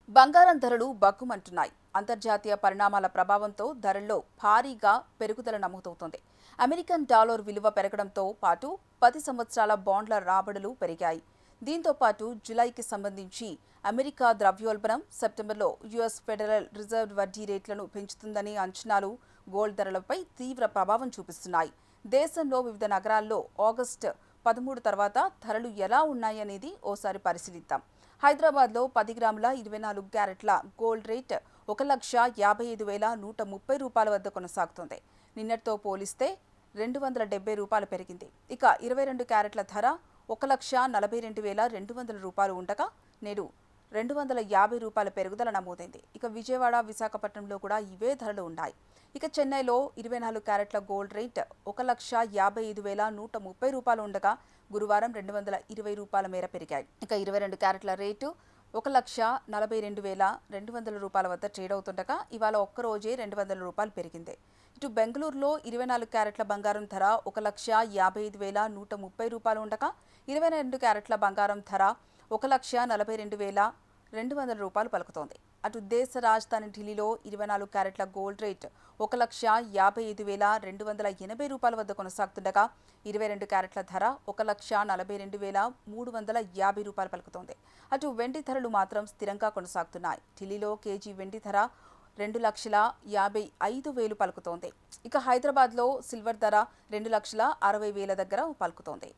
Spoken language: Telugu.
బంగారం ధరలు బగ్గుమంటున్నాయి. అంతర్జాతీయ పరిణామాల ప్రభావంతో ధరల్లో భారీగా పెరుగుదల నమోదవుతోంది. అమెరికన్ డాలర్ విలువ పెరగడంతో పాటు 10 సంవత్సరాల బాండ్ల రాబడులు పెరిగాయి. దీంతో పాటు జులైకి సంబంధించి అమెరికా ద్రవ్యోల్బణం, సెప్టెంబర్లో యుఎస్ ఫెడరల్ రిజర్వ్ వడ్డీ రేట్లను పెంచుతుందని అంచనాలు గోల్డ్ ధరలపై తీవ్ర ప్రభావం చూపిస్తున్నాయి. దేశంలో వివిధ నగరాల్లో ఆగస్టు 13 తర్వాత ధరలు ఎలా ఉన్నాయనేది ఓసారి పరిశీలిద్దాం. హైదరాబాద్లో 10 గ్రాముల 24 క్యారెట్ల గోల్డ్ రేట్ 1,55,130 రూపాయల వద్ద కొనసాగుతోంది. నిన్నటితో పోలిస్తే ₹270 పెరిగింది. ఇక 22 క్యారెట్ల ధర 1,42,200 రూపాయలు ఉండగా నేడు ₹250 పెరుగుదల నమోదైంది. ఇక విజయవాడ, విశాఖపట్నంలో కూడా ఇవే ధరలు ఉన్నాయి. ఇక చెన్నైలో 24 క్యారెట్ల గోల్డ్ రేట్ 1,55,130 రూపాయలు ఉండగా గురువారం ₹220 మేర పెరిగాయి. ఇక 22 క్యారెట్ల రేటు 1,42,200 రూపాయల వద్ద ట్రేడ్ అవుతుండగా ఇవాళ ఒక్కరోజే ₹200 పెరిగింది. ఇటు బెంగళూరులో 24 క్యారెట్ల బంగారం ధర 1,55,130 రూపాయలు ఉండగా 22 క్యారెట్ల బంగారం ధర 1,42,200 రూపాయలు పలుకుతోంది. అటు దేశ రాజధాని ఢిల్లీలో 24 క్యారెట్ల గోల్డ్ రేట్ 1,55,280 రూపాయల వద్ద కొనసాగుతుండగా 22 క్యారెట్ల ధర 1,42,350 రూపాయలు పలుకుతోంది. అటు వెండి ధరలు మాత్రం స్థిరంగా కొనసాగుతున్నాయి. ఢిల్లీలో కేజీ వెండి ధర 2,55,000 పలుకుతోంది. ఇక హైదరాబాద్లో సిల్వర్ ధర 2,60,000 దగ్గర పలుకుతోంది.